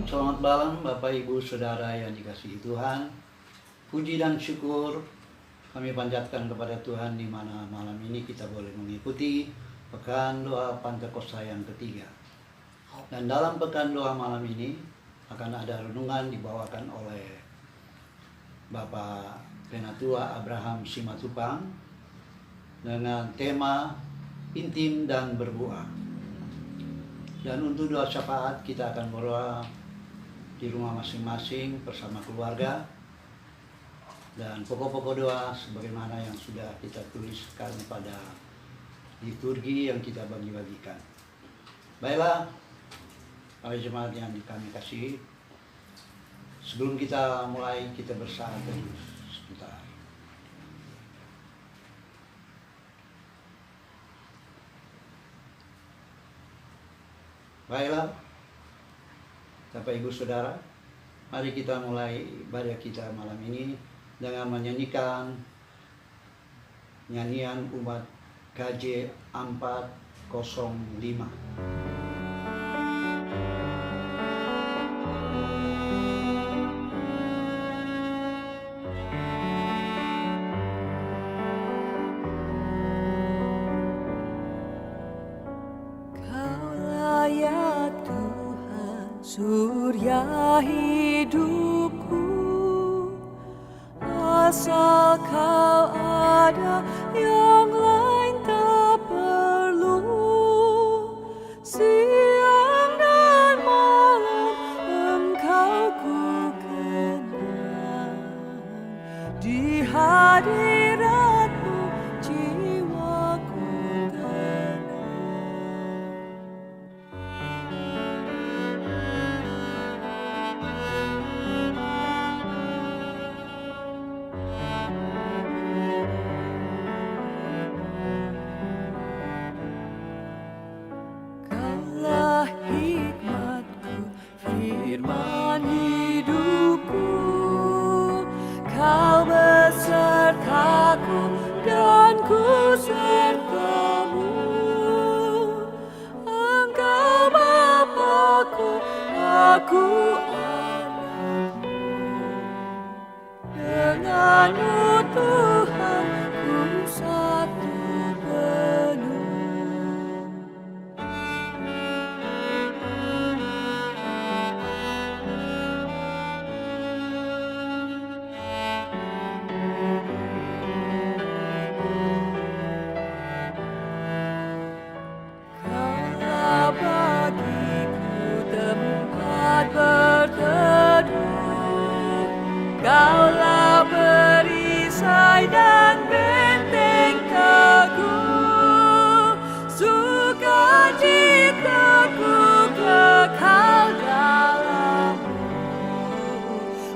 Selamat malam Bapak Ibu Saudara yang dikasihi Tuhan. Puji dan syukur kami panjatkan kepada Tuhan di mana malam ini kita boleh mengikuti Pekan Doa Pantekosta yang ketiga. Dan dalam Pekan Doa malam ini akan ada renungan dibawakan oleh Bapak Penatua Abraham Simatupang dengan tema intim dan berbuah. Dan untuk doa syafaat kita akan berdoa di rumah masing-masing bersama keluarga. Dan pokok-pokok doa sebagaimana yang sudah kita tuliskan pada liturgi yang kita bagi-bagikan. Baiklah, para jemaat yang kami kasih, sebelum kita mulai kita bersaat dulu sebentar. Baiklah, Bapak Ibu Saudara, mari kita mulai ibadah kita malam ini dengan menyanyikan nyanyian umat KJ 405. Surya hidupku, asal kau ada, yang lain tak perlu. Siang dan malam engkau ku kenal, di hadiratmu jiwaku tenang. Firman hidupku, kau besertaku dan ku sertamu. Engkau Bapa-Ku, aku anakmu. Denganmu Tuhan ku satu penuh. Berteduh, Kaulah perisai dan benteng teguh, sukacitaku kekal dalam-Mu,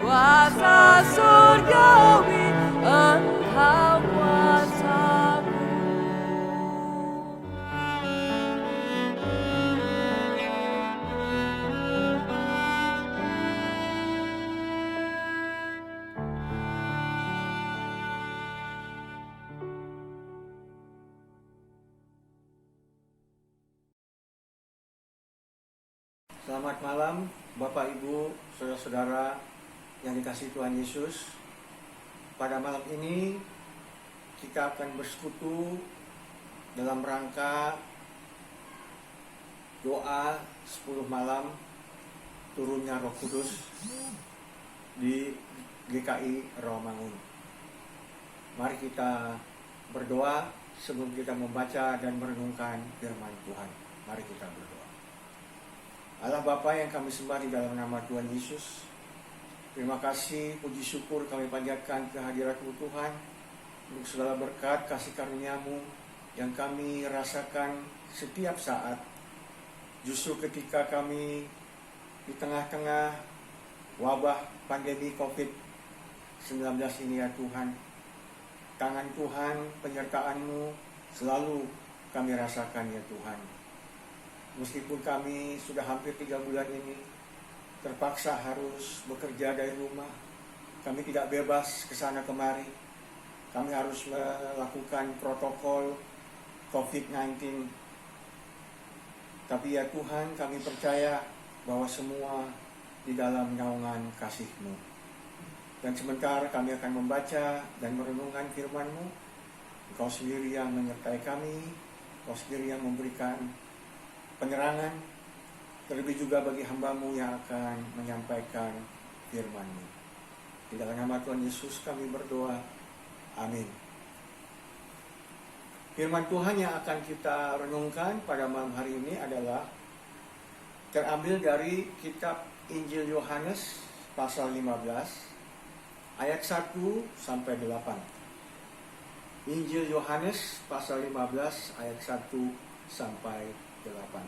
kuasa surgawi Engkau kuasaku. Selamat malam Bapak Ibu, Saudara-saudara yang dikasihi Tuhan Yesus. Pada malam ini kita akan bersekutu dalam rangka doa 10 malam turunnya Roh Kudus di GKI Rawamangun. Mari kita berdoa sebelum kita membaca dan merenungkan firman Tuhan. Mari kita berdoa. Allah Bapa yang kami sembah di dalam nama Tuhan Yesus, terima kasih, puji syukur kami panjatkan kehadirat-Mu Tuhan untuk segala berkat kasih karunia-Mu yang kami rasakan setiap saat. Justru ketika kami di tengah-tengah wabah pandemi COVID-19 ini ya Tuhan, tangan Tuhan, penyertaan-Mu selalu kami rasakan ya Tuhan. Meskipun kami sudah hampir 3 bulan ini terpaksa harus bekerja dari rumah, kami tidak bebas ke sana kemari. Kami harus melakukan protokol COVID-19. Tapi ya Tuhan, kami percaya bahwa semua di dalam naungan kasih-Mu. Dan sementara kami akan membaca dan merenungkan firman-Mu, Engkau sendiri yang menyertai kami, Engkau sendiri yang memberikan penerangan, terlebih juga bagi hamba-Mu yang akan menyampaikan firman-Mu. Di dalam nama Tuhan Yesus kami berdoa, amin. Firman Tuhan yang akan kita renungkan pada malam hari ini adalah terambil dari kitab Injil Yohanes pasal 15 ayat 1 sampai 8. Injil Yohanes pasal 15 ayat 1 sampai 8.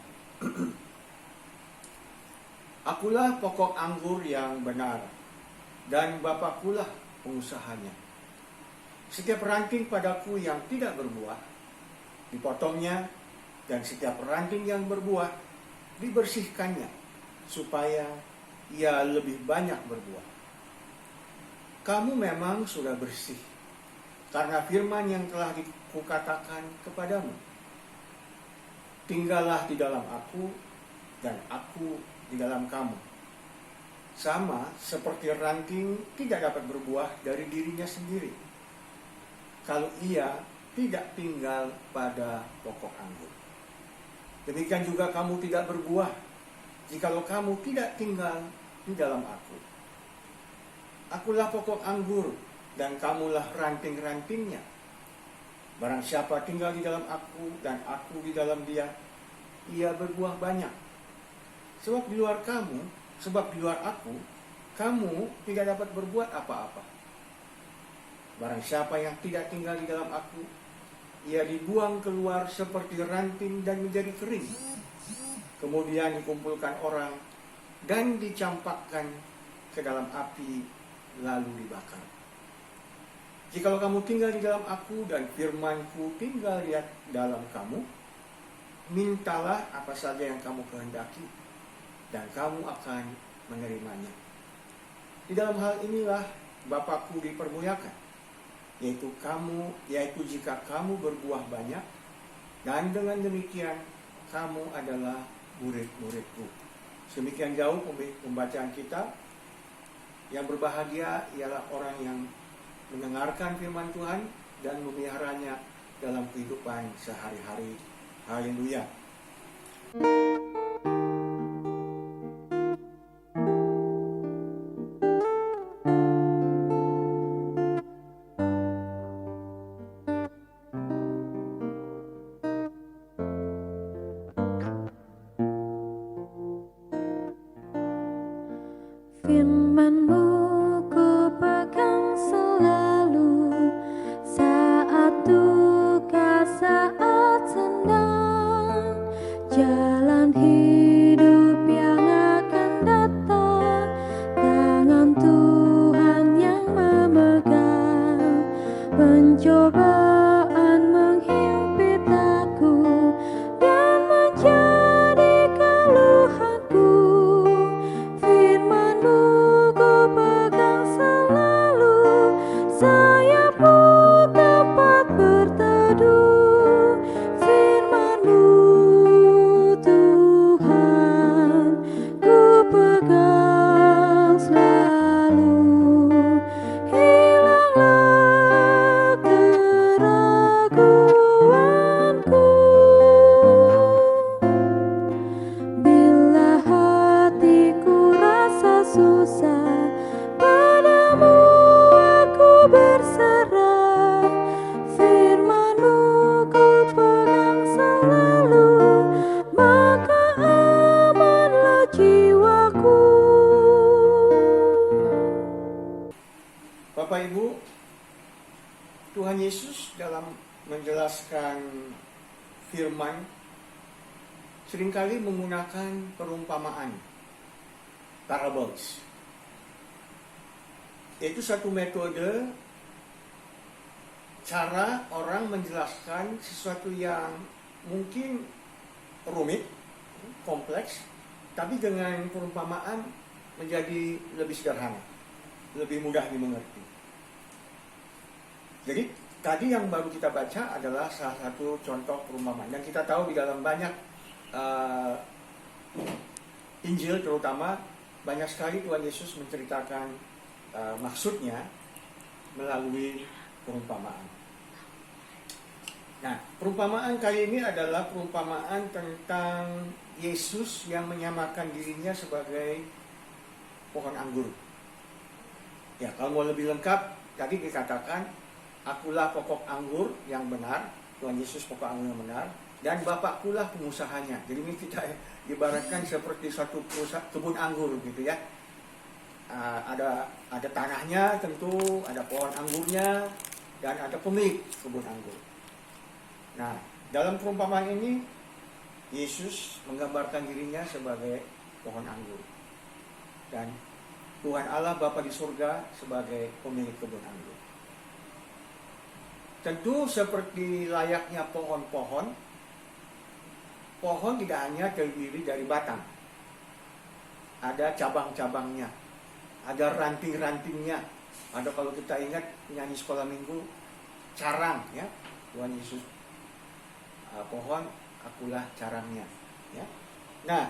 Akulah pokok anggur yang benar, dan Bapa-Kulah pengusahanya. Setiap ranting padaku yang tidak berbuah, dipotongnya, dan setiap ranting yang berbuah, dibersihkannya, supaya ia lebih banyak berbuah. Kamu memang sudah bersih, karena firman yang telah kukatakan kepadamu. Tinggallah di dalam aku, dan aku di dalam kamu. Sama seperti ranting tidak dapat berbuah dari dirinya sendiri, kalau ia tidak tinggal pada pokok anggur. Demikian juga kamu tidak berbuah, jikalau kamu tidak tinggal di dalam aku. Akulah pokok anggur, dan kamulah ranting-rantingnya. Barang siapa tinggal di dalam aku, dan aku di dalam dia, ia berbuah banyak. Sebab di luar aku, kamu tidak dapat berbuat apa-apa. Barang siapa yang tidak tinggal di dalam aku, ia dibuang keluar seperti ranting dan menjadi kering. Kemudian dikumpulkan orang dan dicampakkan ke dalam api, lalu dibakar. Jikalau kamu tinggal di dalam aku dan firman-Ku tinggal di dalam kamu, mintalah apa saja yang kamu kehendaki, dan kamu akan menerimanya. Di dalam hal inilah Bapa-Ku dipermuliakan, yaitu jika kamu berbuah banyak, dan dengan demikian kamu adalah murid-murid-Ku. Demikian jauh pembacaan kita. Yang berbahagia ialah orang yang mendengarkan firman Tuhan dan memeliharanya dalam kehidupan sehari-hari. Haleluya. Firman-Mu ku pegang selalu, saat duka, saat senang, jalan hidup yang akan datang, tangan Tuhan yang memegang. Pencobaan menghimpit aku dan menjadi keluhanku. Firman-Mu ku pegang selalu, sayapmu tempat berteduh. Firman-Mu Tuhan ku pegang selalu. Hilanglah keraguanku bila hatiku rasa susah, padamu aku berserah. Firman-Mu ku pegang selalu, maka amanlah jiwaku. Bapak Ibu, Tuhan Yesus dalam menjelaskan firman seringkali menggunakan perumpamaan, parables. Itu satu metode cara orang menjelaskan sesuatu yang mungkin rumit, kompleks, tapi dengan perumpamaan menjadi lebih sederhana, lebih mudah dimengerti. Jadi tadi yang baru kita baca adalah salah satu contoh perumpamaan, dan kita tahu di dalam banyak Injil terutama banyak sekali Tuhan Yesus menceritakan maksudnya melalui perumpamaan. Nah, perumpamaan kali ini adalah perumpamaan tentang Yesus yang menyamakan dirinya sebagai pohon anggur. Ya, kalau mau lebih lengkap, tadi dikatakan, akulah pokok anggur yang benar, Tuhan Yesus pokok anggur yang benar, dan Bapakkulah pengusahanya. Jadi ini kita ibaratkan seperti satu kebun anggur gitu ya. Ada tanahnya tentu, ada pohon anggurnya, dan ada pemilik kebun anggur. Nah, dalam perumpamaan ini Yesus menggambarkan dirinya sebagai pohon anggur, dan Tuhan Allah Bapa di surga sebagai pemilik kebun anggur. Tentu seperti layaknya pohon-pohon, pohon tidak hanya terdiri dari batang, ada cabang-cabangnya, ada ranting-rantingnya. Ada, kalau kita ingat nyanyi sekolah minggu, carang ya, Tuhan Yesus pohon, akulah carangnya ya. Nah,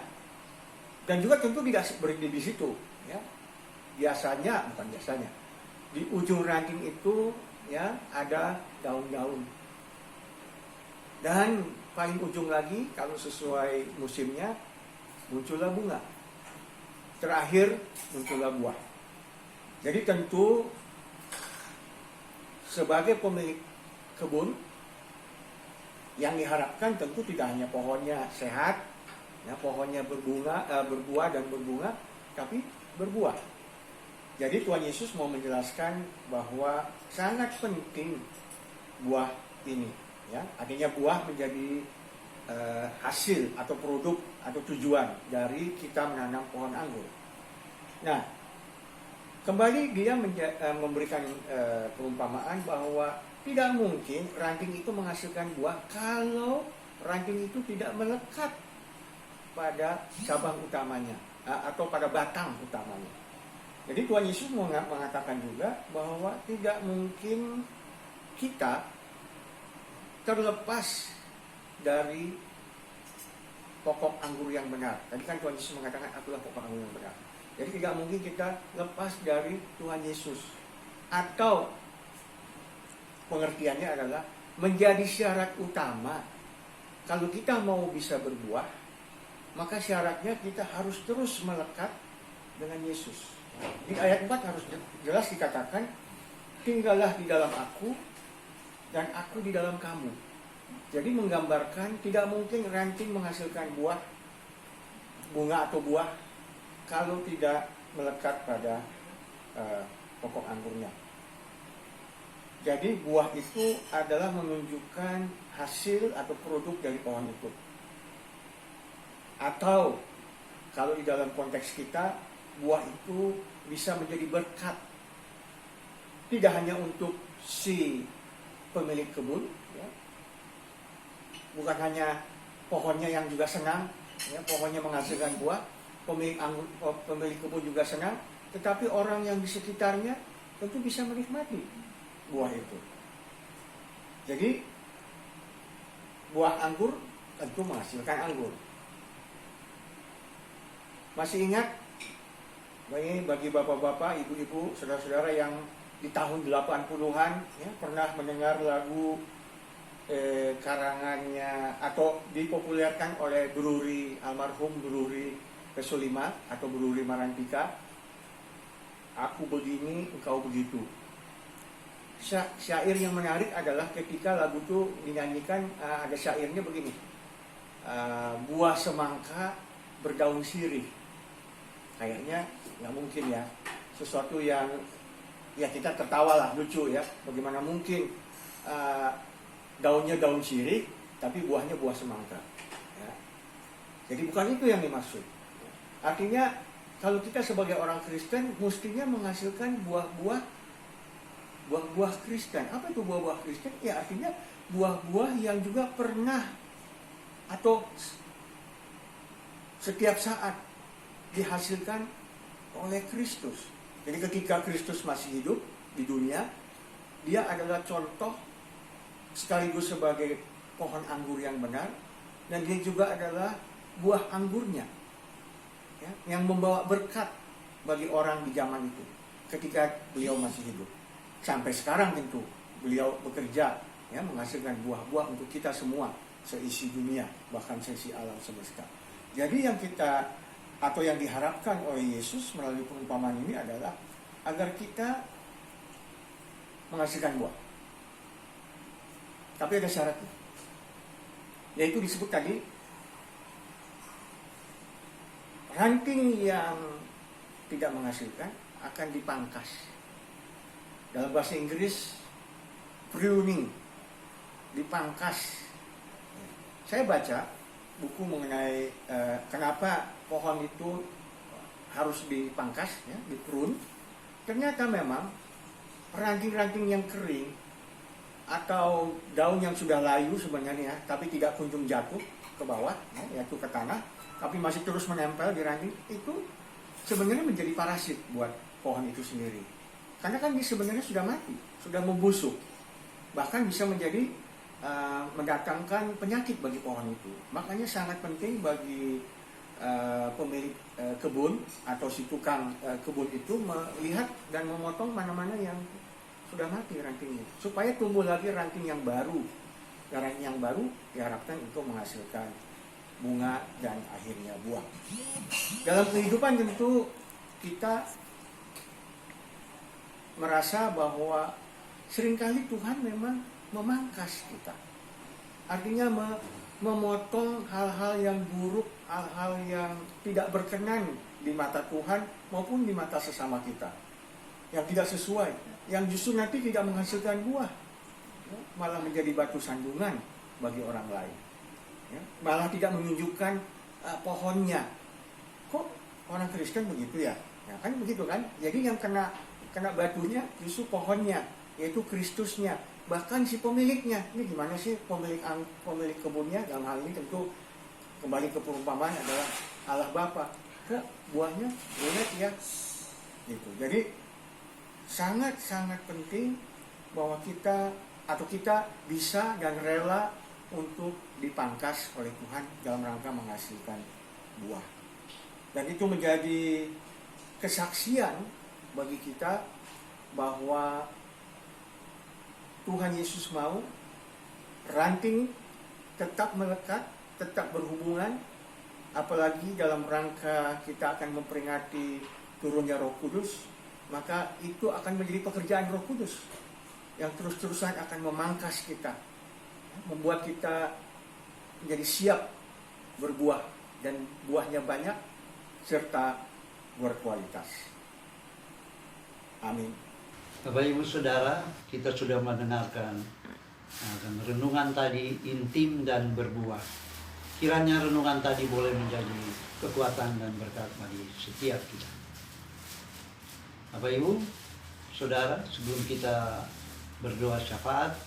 dan juga tentu tidak berhenti di situ ya. Bukan biasanya, di ujung ranting itu ya ada daun-daun. Dan paling ujung lagi, kalau sesuai musimnya, muncullah bunga. Terakhir muncullah buah. Jadi tentu sebagai pemilik kebun, yang diharapkan tentu tidak hanya pohonnya sehat, ya, pohonnya berbuah dan berbunga, tapi berbuah. Jadi Tuhan Yesus mau menjelaskan bahwa sangat penting buah ini, ya. Artinya buah menjadi hasil atau produk atau tujuan dari kita menanam pohon anggur. Nah, kembali dia memberikan perumpamaan bahwa tidak mungkin ranting itu menghasilkan buah kalau ranting itu tidak melekat pada cabang utamanya atau pada batang utamanya. Jadi Tuhan Yesus mengatakan juga bahwa tidak mungkin kita terlepas dari pokok anggur yang benar. Tadi kan Tuhan Yesus mengatakan, akulah pokok anggur yang benar. Jadi tidak mungkin kita lepas dari Tuhan Yesus. Atau pengertiannya adalah menjadi syarat utama. Kalau kita mau bisa berbuah, maka syaratnya kita harus terus melekat dengan Yesus. Di ayat 4 harus jelas dikatakan, tinggallah di dalam aku dan aku di dalam kamu. Jadi menggambarkan tidak mungkin ranting menghasilkan buah, bunga atau buah, kalau tidak melekat pada pokok anggurnya. Jadi buah itu adalah menunjukkan hasil atau produk dari pohon itu. Atau kalau di dalam konteks kita, buah itu bisa menjadi berkat, tidak hanya untuk si pemilik kebun, ya. Bukan hanya pohonnya yang juga senang, ya, pohonnya menghasilkan buah, pemilik kebun juga senang, tetapi orang yang di sekitarnya tentu bisa menikmati buah itu. Jadi buah anggur tentu menghasilkan anggur. Masih ingat bagi bapak-bapak, ibu-ibu, saudara-saudara yang di tahun 80-an ya, pernah mendengar lagu karangannya atau dipopulerkan oleh Bruri, almarhum Bruri Kesulima atau Bruri Marantika, aku begini, engkau begitu. Syair yang menarik adalah ketika lagu itu dinyanyikan, ada syairnya begini, buah semangka berdaun sirih. Kayaknya nggak mungkin ya, sesuatu yang ya kita tertawa lah, lucu ya. Bagaimana mungkin daunnya daun sirih tapi buahnya buah semangka ya. Jadi bukan itu yang dimaksud. Artinya kalau kita sebagai orang Kristen mestinya menghasilkan buah-buah Kristen. Apa itu buah-buah Kristen? Ya artinya buah-buah yang juga pernah atau setiap saat dihasilkan oleh Kristus. Jadi ketika Kristus masih hidup di dunia, dia adalah contoh sekaligus sebagai pohon anggur yang benar, dan dia juga adalah buah anggurnya ya, yang membawa berkat bagi orang di zaman itu ketika beliau masih hidup. Sampai sekarang tentu beliau bekerja ya, menghasilkan buah-buah untuk kita semua seisi dunia, bahkan seisi alam semesta. Jadi yang kita atau yang diharapkan oleh Yesus melalui perumpamaan ini adalah agar kita menghasilkan buah. Tapi ada syaratnya, yaitu disebut tadi, ranting yang tidak menghasilkan akan dipangkas. Dalam bahasa Inggris, pruning, dipangkas. Saya baca buku mengenai kenapa pohon itu harus dipangkas, ya, diprun. Ternyata memang ranting-ranting yang kering atau daun yang sudah layu sebenarnya, tapi tidak kunjung jatuh ke bawah, ya, yaitu ke tanah, tapi masih terus menempel di ranting, itu sebenarnya menjadi parasit buat pohon itu sendiri. Karena kan dia sebenarnya sudah mati, sudah membusuk, bahkan bisa menjadi mendatangkan penyakit bagi pohon itu. Makanya sangat penting bagi pemilik kebun atau si tukang kebun itu melihat dan memotong mana-mana yang sudah mati rantingnya, supaya tumbuh lagi ranting yang baru. Ranting yang baru diharapkan untuk menghasilkan bunga dan akhirnya buah. Dalam kehidupan tentu kita merasa bahwa seringkali Tuhan memang memangkas kita. Artinya memotong hal-hal yang buruk, hal-hal yang tidak berkenan di mata Tuhan maupun di mata sesama kita, yang tidak sesuai, yang justru nanti tidak menghasilkan buah, malah menjadi batu sandungan bagi orang lain, ya, malah tidak menunjukkan pohonnya. Kok orang Kristen begitu ya? Ya kan begitu kan? Jadi yang kena batunya justru pohonnya, yaitu Kristusnya, bahkan si pemiliknya. Ini gimana sih pemilik kebunnya? Dalam hal ini tentu kembali ke perumpamaan adalah Allah Bapa. Kok buahnya jelek ya? Gitu. Jadi sangat-sangat penting bahwa kita bisa dan rela untuk dipangkas oleh Tuhan dalam rangka menghasilkan buah. Dan itu menjadi kesaksian bagi kita bahwa Tuhan Yesus mau ranting tetap melekat, tetap berhubungan, apalagi dalam rangka kita akan memperingati turunnya Roh Kudus, maka itu akan menjadi pekerjaan Roh Kudus yang terus-terusan akan memangkas kita, membuat kita menjadi siap berbuah dan buahnya banyak serta berkualitas. Amin. Bapak Ibu Saudara, kita sudah mendengarkan renungan tadi, intim dan berbuah. Kiranya renungan tadi boleh menjadi kekuatan dan berkat bagi setiap kita. Bapak Ibu Saudara, sebelum kita berdoa syafaat,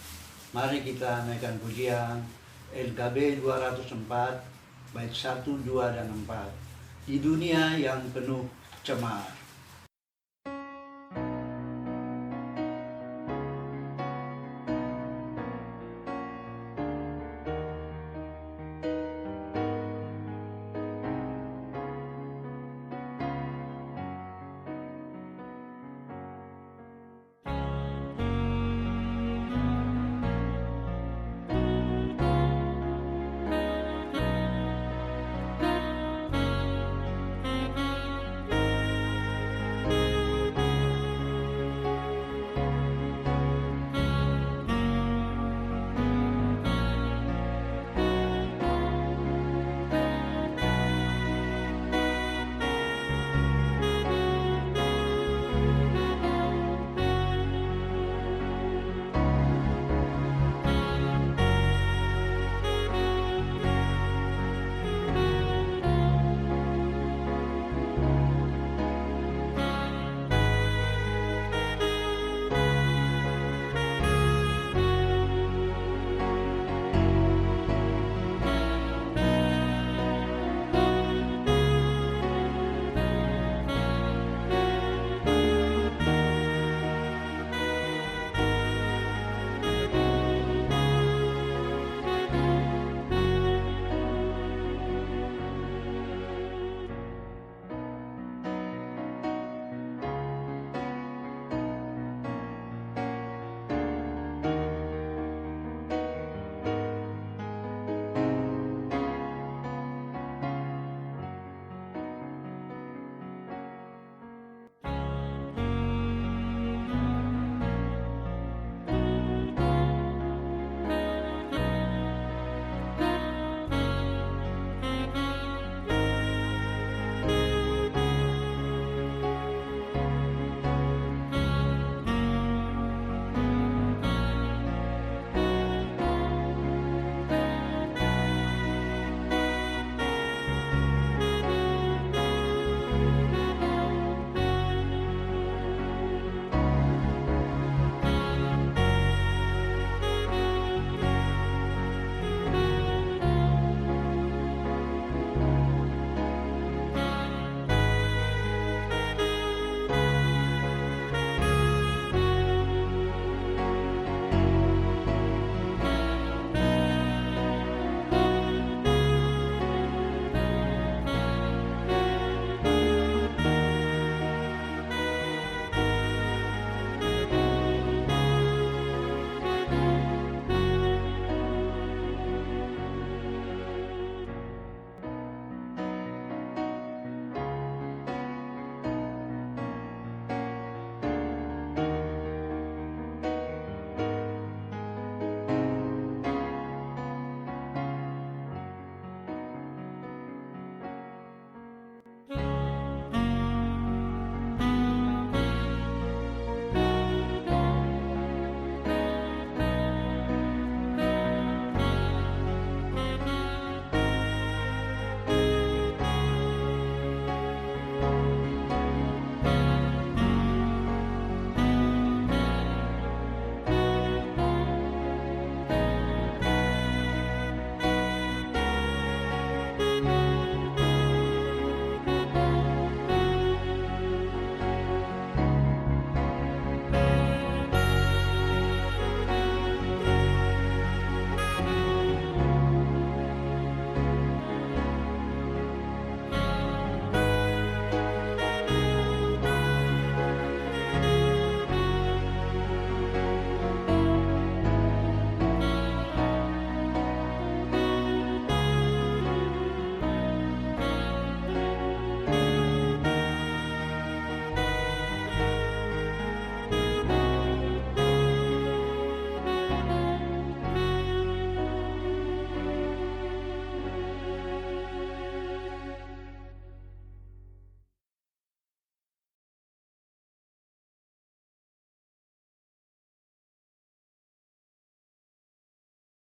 mari kita naikkan pujian LKB 204 bait 1, 2, dan 4. Di dunia yang penuh cemar.